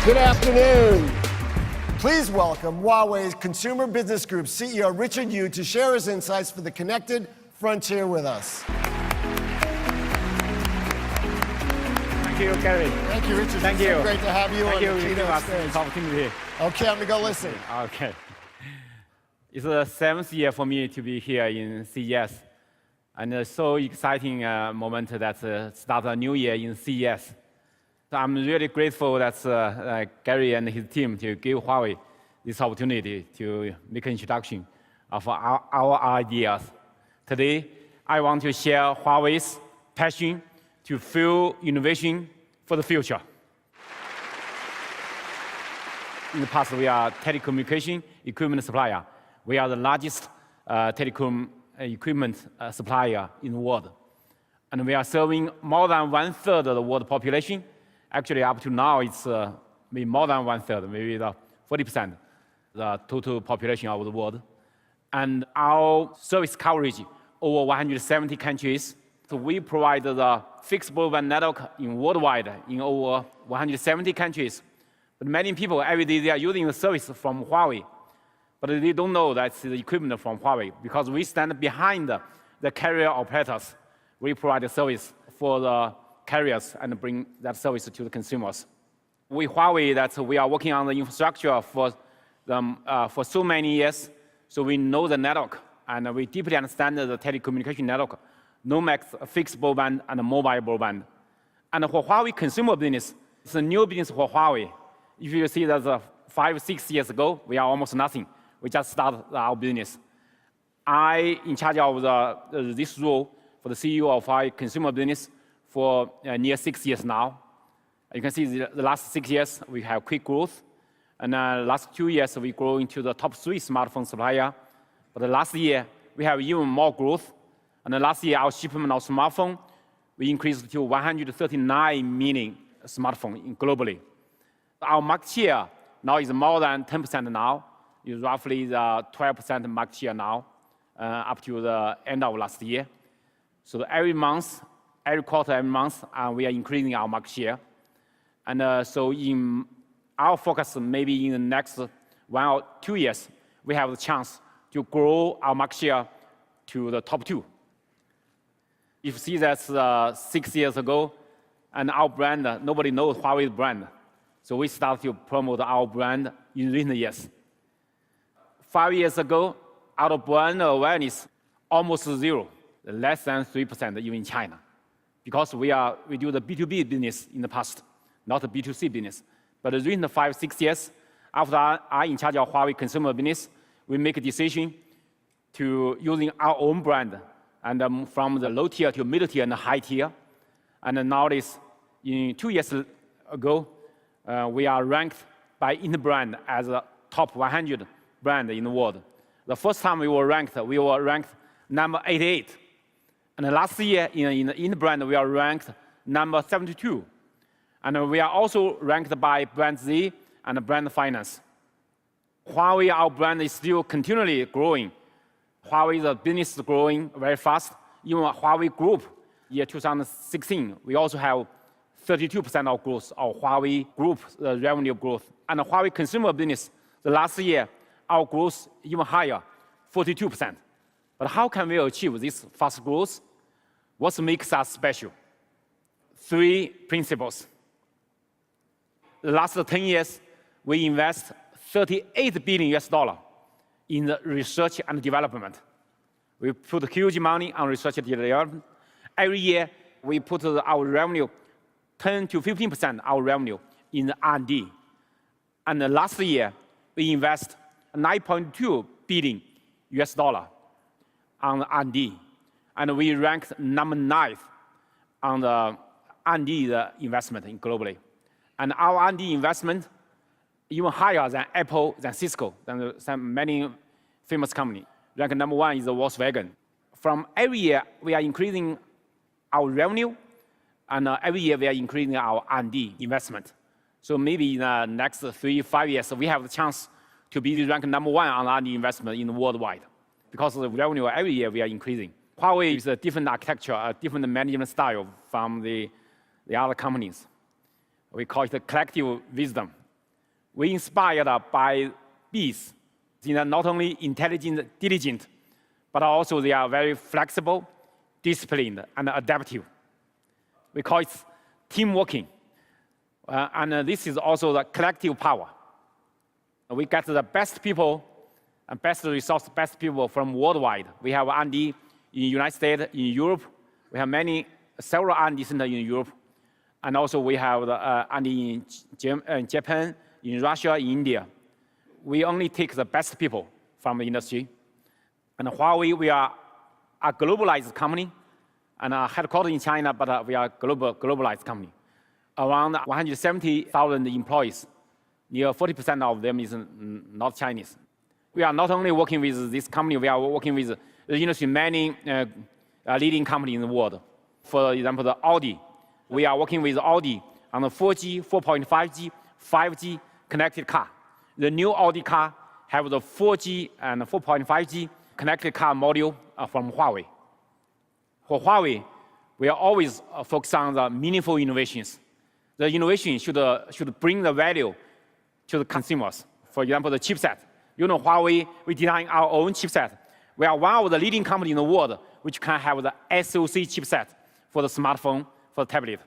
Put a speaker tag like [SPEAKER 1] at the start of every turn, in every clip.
[SPEAKER 1] Good afternoon. Please welcome Huawei's Consumer Business Group CEO Richard Yu to share his insights for the connected frontier with us.
[SPEAKER 2] Thank you, Gary.
[SPEAKER 1] Thank you, Richard.
[SPEAKER 2] Thank
[SPEAKER 1] It's so
[SPEAKER 2] you.
[SPEAKER 1] great to have you
[SPEAKER 2] Thank
[SPEAKER 1] on
[SPEAKER 2] you
[SPEAKER 1] the
[SPEAKER 2] for giving
[SPEAKER 1] keynote
[SPEAKER 2] us
[SPEAKER 1] stage.
[SPEAKER 2] this opportunity.
[SPEAKER 1] Okay, I'm going to go listen.
[SPEAKER 2] Okay. It's the 7th year for me to be here in CES. And it's so exciting moment that start a new year in CES. So I'm really grateful that Gary and his team to give Huawei this opportunity to make an introduction of our ideas. Today, I want to share Huawei's passion to fuel innovation for the future. In the past, we are telecommunication equipment supplier. We are the largest telecom equipment supplier in the world. And we are serving more than 1/3 of the world population. Actually, up to now, it's maybe more than 1/3, maybe 40%, the total population of the world. And our service coverage over 170 countries. So we provide the fixed broadband network in worldwide in over 170 countries. But many people, every day, they are using the service from Huawei. But they don't know that's the equipment from Huawei because we stand behind the carrier operators. We provide the service for the carriers and bring that service to the consumers. With Huawei, we are working on the infrastructure for so many years, so we know the network and we deeply understand the telecommunication network, no matter fixed broadband and mobile broadband. And for Huawei consumer business, it's a new business for Huawei. If you see that 5, 6 years ago, we are almost nothing. We just started our business. I in charge of this role for the CEO of our consumer business for near 6 years now. You can see the last 6 years, we have quick growth. And last 2 years, we grow into the top 3 smartphone supplier. But the last year, we have even more growth. And the last year, our shipment of smartphone, we increased to 139 million smartphones globally. Our market share now is more than 10% now. It's roughly the 12% market share now, up to the end of last year. So every month, every quarter, every month, we are increasing our market share. And so in our focus, maybe in the next 1 or 2 years, we have the chance to grow our market share to the top 2. If you see that 6 years ago, and our brand, nobody knows Huawei's brand. So we started to promote our brand in recent years. 5 years ago, our brand awareness almost 0, less than 3% even in China. Because we do the B2B business in the past, not the B2C business. But in the 5, 6 years, after I in charge of Huawei consumer business, we make a decision to using our own brand, and from the low tier to middle tier and high tier. And nowadays, in 2 years ago, we are ranked by Interbrand as a top 100 brand in the world. The first time we were ranked number 88. And last year in Interbrand, we are ranked number 72. And we are also ranked by Brand Z and Brand Finance. Huawei, our brand is still continually growing. Huawei's business is growing very fast. Even Huawei Group, year 2016, we also have 32% of growth of Huawei Group revenue growth. And Huawei consumer business, the last year, our growth even higher, 42%. But how can we achieve this fast growth? What makes us special? 3 principles. The last 10 years, we invest $38 billion in the research and development. We put huge money on research and development. Every year, we put our revenue 10 to 15% our revenue in R&D. And last year, we invest $9.2 billion on R&D. And we ranked number 9 on the R&D investment globally. And our R&D investment even higher than Apple, than Cisco, than many famous companies. Ranked number 1 is the Volkswagen. From every year, we are increasing our revenue, and every year we are increasing our R&D investment. So maybe in the next 3-5 years, we have the chance to be ranked number 1 on R&D investment in the worldwide. Because of the revenue, every year we are increasing. Huawei is a different architecture, a different management style from the other companies. We call it the collective wisdom. We inspired by bees. They are not only intelligent, diligent, but also they are very flexible, disciplined, and adaptive. We call it team working. And this is also the collective power. We get the best people and best resource, best people from worldwide. We have R&D in the United States, in Europe. We have several R&D centers in Europe. And also we have the R&D in Japan, in Russia, in India. We only take the best people from the industry. And Huawei, we are a globalized company and are headquartered in China, but we are a globalized company. Around 170,000 employees. Near 40% of them is not Chinese. We are not only working with this company, we are working with the industry, many leading companies in the world. For example, the Audi. We are working with Audi on the 4G, 4.5G, 5G connected car. The new Audi car have the 4G and 4.5G connected car module from Huawei. For Huawei, we are always focused on the meaningful innovations. The innovation should bring the value to the consumers. For example, the chipset. You know, Huawei, we design our own chipset. We are one of the leading companies in the world which can have the SoC chipset for the smartphone, for the tablet.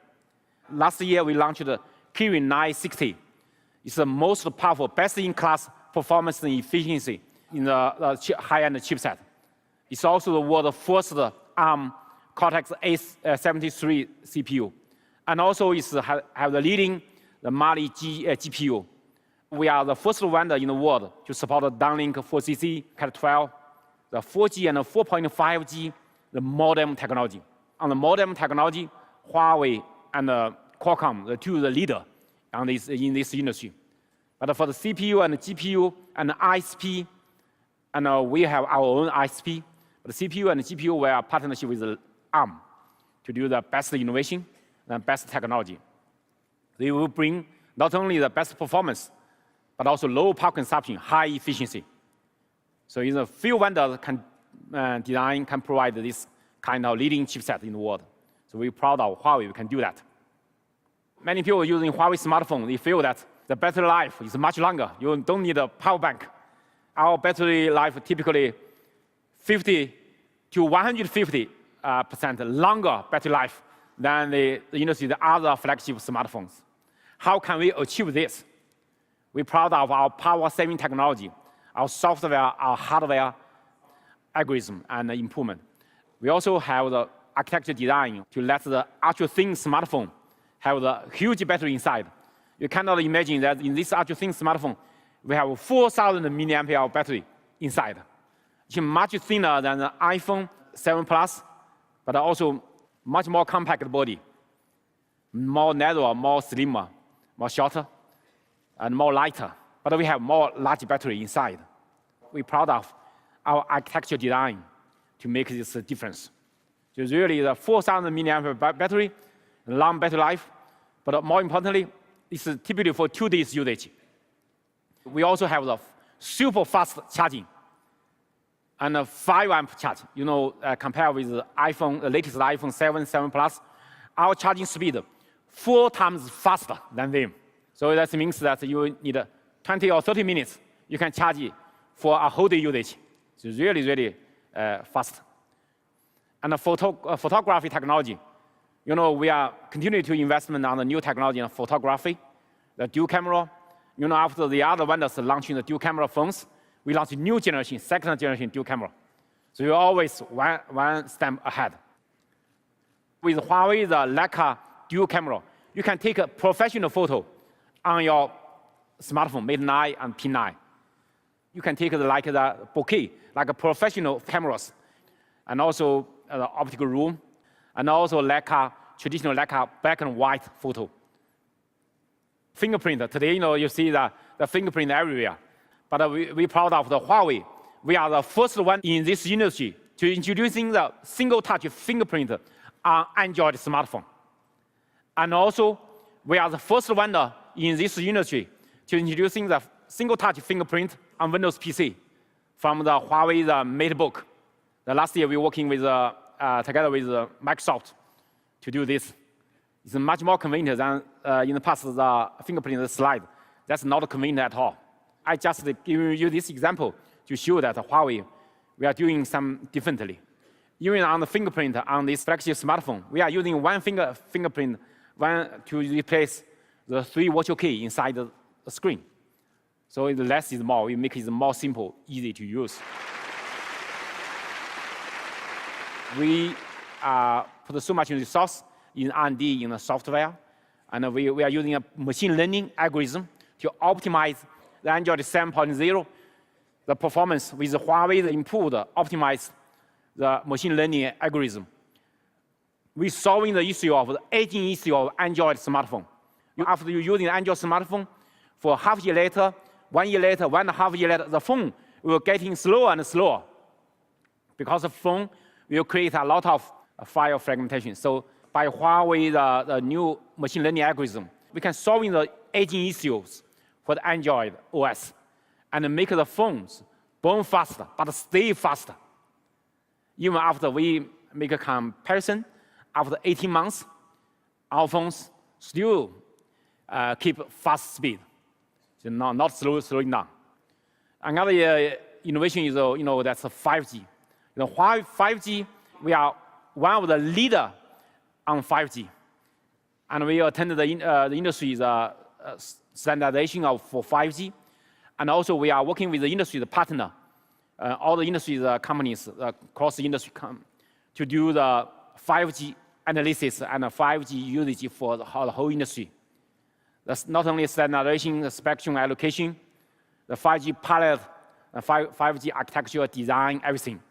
[SPEAKER 2] Last year, we launched the Kirin 960. It's the most powerful, best-in-class performance and efficiency in the high-end chipset. It's also the world's first ARM Cortex-A73 CPU. And also it have the leading the Mali GPU. We are the first vendor in the world to support the downlink 4CC, Cat12, the 4G and 4.5G, the modem technology. On the modem technology, Huawei and Qualcomm, the two the leader in this industry. But for the CPU and the GPU and the ISP, and we have our own ISP. But the CPU and the GPU, we are partnership with ARM to do the best innovation and best technology. They will bring not only the best performance, but also low power consumption, high efficiency. So a few vendors can design, can provide this kind of leading chipset in the world. So we're proud of Huawei, we can do that. Many people using Huawei smartphone, they feel that the battery life is much longer. You don't need a power bank. Our battery life typically 50 to 150% longer battery life than the other flagship smartphones. How can we achieve this? We're proud of our power-saving technology, our software, our hardware, algorithm, and improvement. We also have the architecture design to let the ultra-thin smartphone have the huge battery inside. You cannot imagine that in this ultra-thin smartphone, we have 4,000 milliampere battery inside. It's much thinner than the iPhone 7 Plus, but also much more compact body, more narrower, more slimmer, more shorter, and more lighter. But we have more large battery inside. We're proud of our architecture design to make this a difference. So really the 4,000 milliampere battery, long battery life, but more importantly, it's typically for 2 days usage. We also have the super fast charging and a 5 amp charge. You know, compared with the iPhone, the latest iPhone 7 Plus, our charging speed 4 times faster than them. So that means that you need 20 or 30 minutes. You can charge it for a whole day usage. So really, really fast. And the photography technology. You know, we are continuing to investment on the new technology in photography, the dual camera. You know, after the other vendors launching the dual camera phones, we launched new generation, second generation dual camera. So you're always one step ahead. With Huawei, the Leica dual camera, you can take a professional photo on your smartphone, Mate 9 and P9. You can take like the bokeh, like a professional cameras, and also the optical room, and also Leica, traditional Leica black and white photo. Fingerprint, today, you know, you see the fingerprint everywhere. But we're proud of the Huawei. We are the first one in this industry to introducing the single-touch fingerprint on Android smartphone. And also, we are the first vendor in this industry to introducing the single-touch fingerprint on Windows PC from the Huawei MateBook. The last year, we were working with, together with Microsoft to do this. It's much more convenient than in the past, the fingerprint slide. That's not convenient at all. I just give you this example to show that Huawei, we are doing some differently. Even on the fingerprint on this flagship smartphone, we are using one fingerprint to replace the 3 virtual key inside the screen. So the less is more. We make it more simple, easy to use. We put so much resource in R&D in the software, and we are using a machine learning algorithm to optimize the Android 7.0, the performance with Huawei improved, optimized the machine learning algorithm. We're solving the issue of the aging issue of Android smartphone. After you're using Android smartphone, for half year later, 1 year later, 1.5 years later, the phone will getting slower and slower because the phone will create a lot of file fragmentation. So by Huawei, the new machine learning algorithm, we can solve the aging issues for the Android OS and make the phones burn faster, but stay faster. Even after we make a comparison, after 18 months, our phones still keep fast speed, so not slowing down. Another innovation is, that's 5G. 5G, we are one of the leader on 5G, and we attended the industry's standardization for 5G, and also we are working with the industry partner, all the industry companies across the industry to do the 5G analysis and 5G usage for the whole industry. That's not only standardization, the spectrum allocation, the 5G pilot, the 5G architecture design, everything.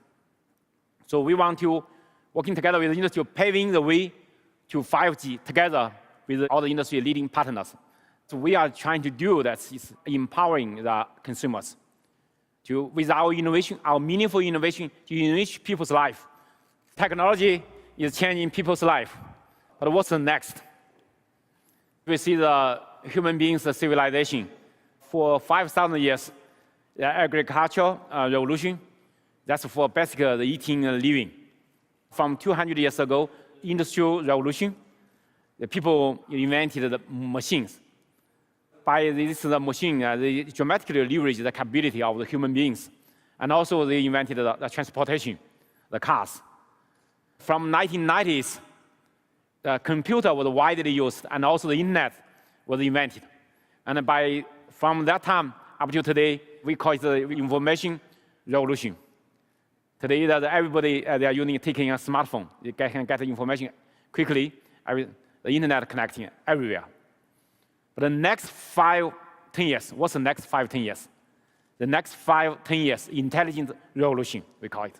[SPEAKER 2] So we want to working together with the industry, paving the way to 5G together with all the industry leading partners. So we are trying to do that is empowering the consumers with our innovation, our meaningful innovation to enrich people's life. Technology is changing people's life, but what's the next? We see the human beings' civilization. For 5,000 years, the agricultural revolution, that's for basically the eating and living. From 200 years ago, industrial revolution, the people invented the machines. By this machine, they dramatically leveraged the capability of the human beings. And also they invented the transportation, the cars. From 1990s, the computer was widely used, and also the internet was invented. And from that time up to today, we call it the information revolution. Today, everybody they are taking a smartphone. They can get the information quickly, the internet connecting everywhere. But the next 5-10 years, what's the next 5-10 years? The next 5-10 years, intelligent revolution, we call it.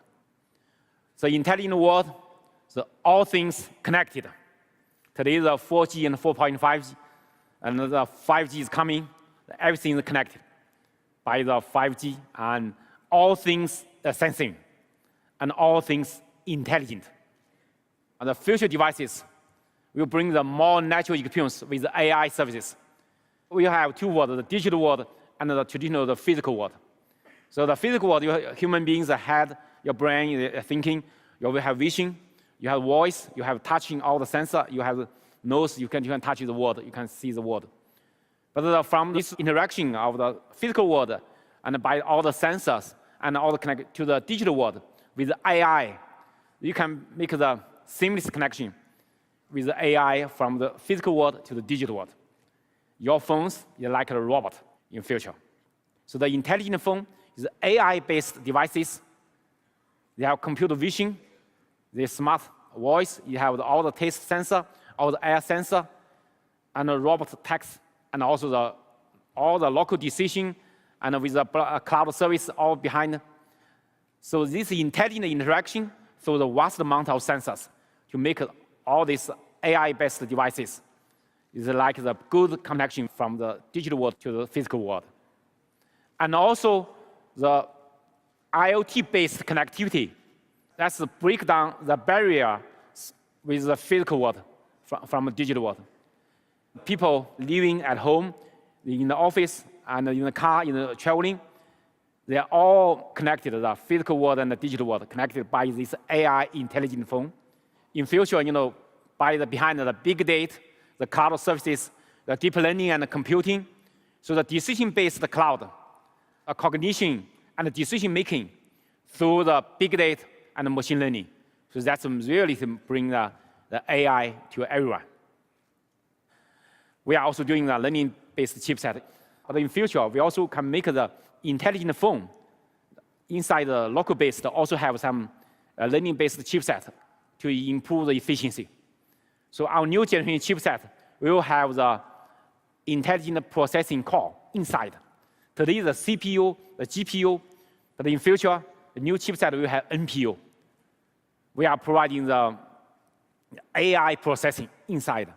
[SPEAKER 2] So intelligent world, so all things connected. Today, the 4G and 4.5G, and the 5G is coming. Everything is connected by the 5G, and all things sensing, and all things intelligent. And the future devices will bring the more natural experience with the AI services. We have two worlds, the digital world and the traditional, the physical world. So the physical world, human beings have your brain, your thinking, you will have vision, you have voice, you have touching all the sensor, you have nose, you can touch the world, you can see the world. But from this interaction of the physical world and by all the sensors and all the connect to the digital world with the AI, you can make the seamless connection with the AI from the physical world to the digital world. Your phones are like a robot in future. So the intelligent phone is AI-based devices. They have computer vision, they smart voice, you have all the taste sensor, all the air sensor, and the robot text, and also all the local decision, and with the cloud service all behind. So this intelligent interaction through the vast amount of sensors to make all these AI-based devices is like the good connection from the digital world to the physical world. And also the IoT-based connectivity, that's break down the barrier with the physical world from the digital world. People living at home, in the office, and in the car, in the traveling, they are all connected, the physical world and the digital world, connected by this AI intelligent phone. In future, behind the big data, the cloud services, the deep learning and the computing, So the decision-based cloud, cognition and decision-making through the big data and machine learning. So that's really to bring the AI to everyone. We are also doing the learning-based chipset. But in future, we also can make the intelligent phone inside the local-based also have some learning-based chipset to improve the efficiency. So our new generation chipset will have the intelligent processing core inside. Today, the CPU, the GPU, but in future, the new chipset will have NPU. We are providing the AI processing inside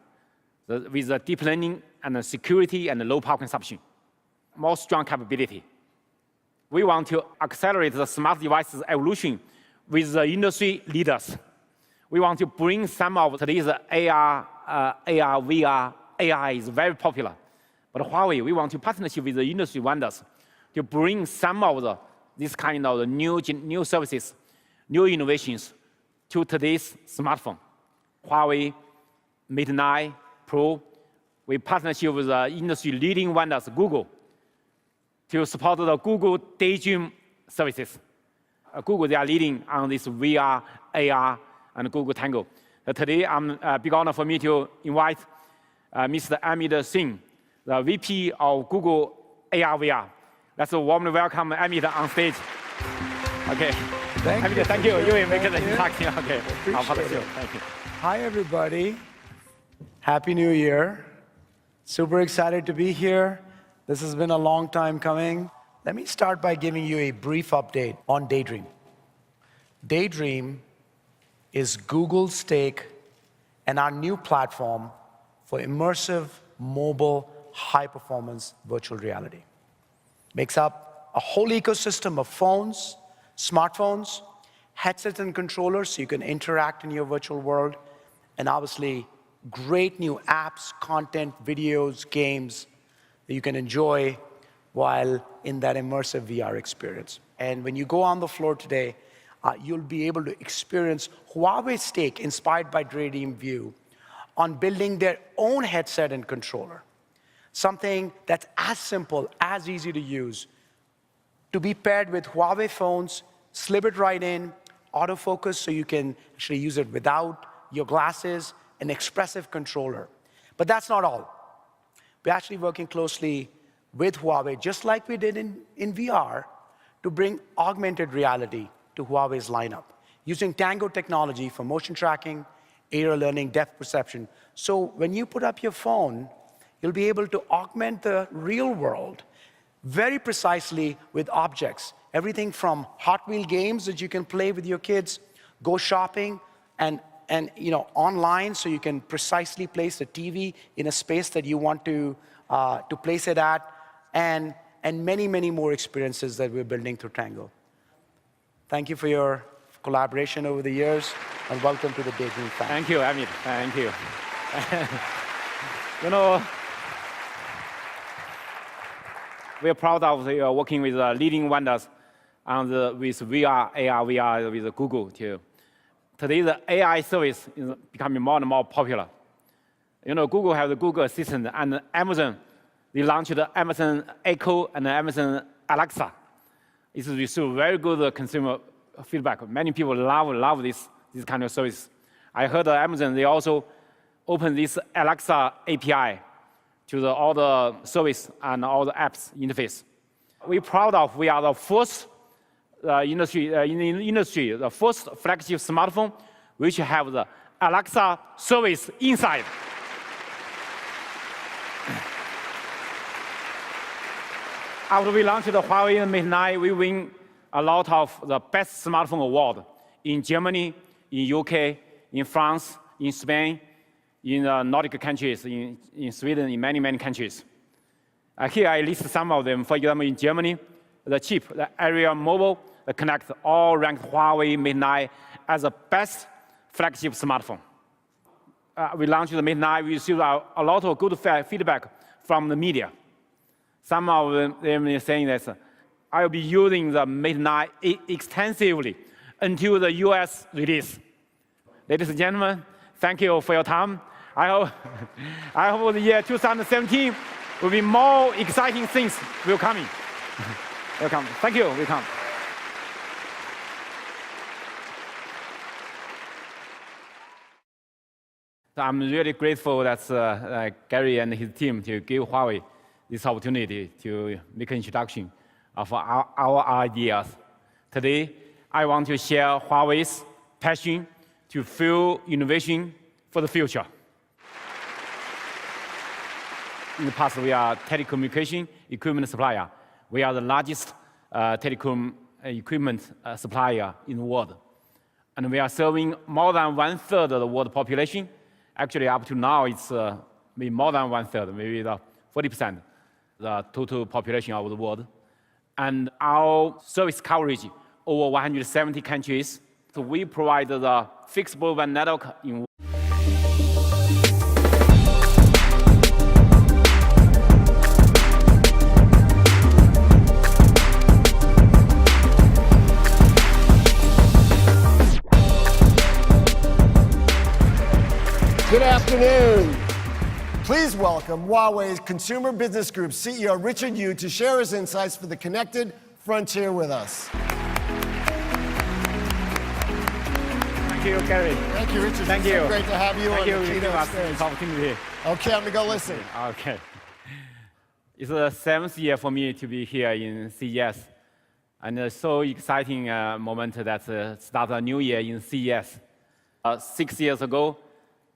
[SPEAKER 2] with the deep learning and the security and the low power consumption. More strong capability. We want to accelerate the smart devices evolution with the industry leaders. We want to bring some of today's AR, VR, AI is very popular. But Huawei, we want to partnership with the industry vendors to bring some of this kind of new services, new innovations to today's smartphone. Huawei Mate 9 Pro, we partnership with the industry leading vendors, Google, to support the Google Daydream services. Google, they are leading on this VR, AR, and Google Tango. Today, I'm a big honor for me to invite Mr. Amit Singh, the VP of Google AR VR. Let's warmly welcome Amit on stage. Okay.
[SPEAKER 3] Thank you.
[SPEAKER 2] Thank you. You will make the introduction. Okay.
[SPEAKER 3] Appreciate it.
[SPEAKER 2] Thank you.
[SPEAKER 3] Hi, everybody. Happy New Year. Super excited to be here. This has been a long time coming. Let me start by giving you a brief update on Daydream. Daydream is Google's take and our new platform for immersive, mobile, high-performance virtual reality. Makes up a whole ecosystem of phones, smartphones, headsets and controllers so you can interact in your virtual world, and obviously great new apps, content, videos, games that you can enjoy while in that immersive VR experience. And when you go on the floor today, you'll be able to experience Huawei's take, inspired by Daydream View, on building their own headset and controller. Something that's as simple, as easy to use, to be paired with Huawei phones, slip it right in, autofocus so you can actually use it without your glasses, an expressive controller. But that's not all. We're actually working closely with Huawei, just like we did in VR, to bring augmented reality to Huawei's lineup, using Tango technology for motion tracking, area learning, depth perception. So when you put up your phone, you'll be able to augment the real world very precisely with objects. Everything from Hot Wheel games that you can play with your kids, go shopping, and online, so you can precisely place a TV in a space that you want to place it at, and many, many more experiences that we're building through Tango. Thank you for your collaboration over the years, and welcome to the Daydream family.
[SPEAKER 2] Thank you, Amit. Thank you. We're proud of working with leading vendors with VR, AR, VR with Google too. Today, the AI service is becoming more and more popular. Google has the Google Assistant, and Amazon, they launched the Amazon Echo and Amazon Alexa. It's received very good consumer feedback. Many people love this kind of service. I heard Amazon, they also opened this Alexa API to all the service and all the apps interface. We're proud of, we are the first in the industry, the first flagship smartphone which have the Alexa service inside. After we launched the Huawei Mate 9, we win a lot of the best smartphone award in Germany, in UK, in France, in Spain, in the Nordic countries, in Sweden, in many, many countries. Here I list some of them. For example, in Germany, the chip, the Area Mobile, the Connect, all ranked Huawei Mate 9 as the best flagship smartphone. We launched the Mate 9, we received a lot of good feedback from the media. Some of them are saying that I will be using the Mate 9 extensively until the US release. Ladies and gentlemen, thank you for your time. I hope the year 2017 will be more exciting things will coming. Welcome. Thank you. Welcome. I'm really grateful that Gary and his team to give Huawei this opportunity to make an introduction of our ideas. Today, I want to share Huawei's passion to fuel innovation for the future. In the past, we are telecommunication equipment supplier. We are the largest telecom equipment supplier in the world. And we are serving more than 1/3 of the world population. Actually, up to now, it's maybe more than 1/3, maybe 40%, the total population of the world. And our service coverage over 170 countries. So we provide the fixed broadband network in
[SPEAKER 1] Good afternoon. Please welcome Huawei's Consumer Business Group CEO Richard Yu to share his insights for the connected frontier with us.
[SPEAKER 2] Thank you, Gary.
[SPEAKER 1] Thank you, Richard.
[SPEAKER 2] Thank
[SPEAKER 1] It's so
[SPEAKER 2] you.
[SPEAKER 1] great to have you
[SPEAKER 2] Thank
[SPEAKER 1] on
[SPEAKER 2] you
[SPEAKER 1] the
[SPEAKER 2] for giving
[SPEAKER 1] keynote
[SPEAKER 2] us
[SPEAKER 1] stage.
[SPEAKER 2] this opportunity.
[SPEAKER 1] Okay, I'm going to go listen.
[SPEAKER 2] Okay. It's the 7th year for me to be here in CES. And it's so exciting moment that start a new year in CES. 6 years ago,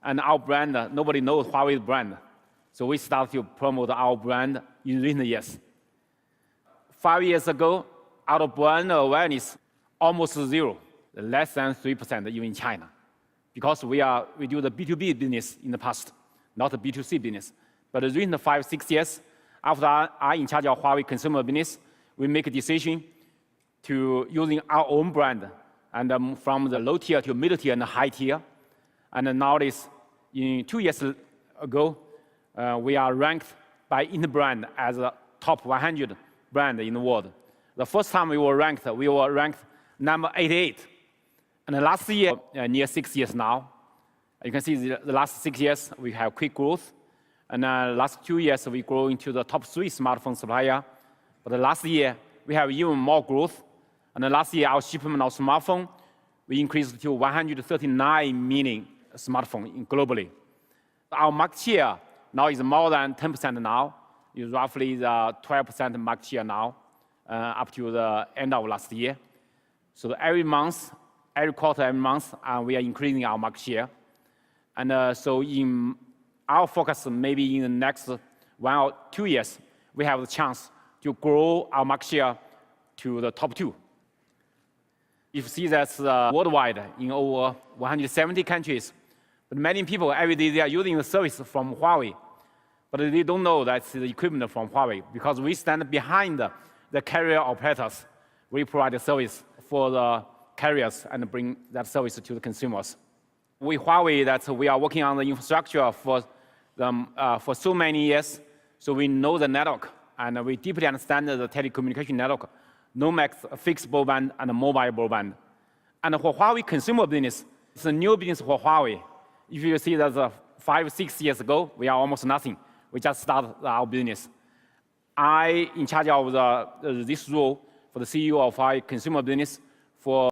[SPEAKER 2] and our brand, nobody knows Huawei's brand. So we started to promote our brand in recent years. 5 years ago, our brand awareness almost zero, less than 3% even in China. Because we do the B2B business in the past, not the B2C business. But in the 5-6 years, after I'm in charge of Huawei consumer business, we make a decision to using our own brand, and from the low tier to middle tier and high tier. And nowadays, in 2 years ago, we are ranked by Interbrand as a top 100 brand in the world. The first time we were ranked number 88. And last year, near 6 years now, you can see the last 6 years, we have quick growth. And last 2 years, we grow into the top 3 smartphone supplier. But the last year, we have even more growth. And last year, our shipment of smartphone, we increased to 139 million smartphones globally. Our market share now is more than 10% now. It's roughly the 12% market share now, up to the end of last year. So every month, every quarter, every month, we are increasing our market share. And so in our focus, maybe in the next 1 or 2 years, we have the chance to grow our market share to the top 2. You see that's worldwide in over 170 countries. But many people, every day, they are using the service from Huawei. But they don't know that's the equipment from Huawei, because we stand behind the carrier operators. We provide the service for the carriers and bring that service to the consumers. With Huawei, we are working on the infrastructure for so many years, so we know the network, and we deeply understand the telecommunication network, no max fixed broadband and mobile broadband. And for Huawei consumer business, it's a new business for Huawei. If you see that 5-6 years ago, we are almost nothing. We just started our business. I in charge of this role for the CEO of our consumer business for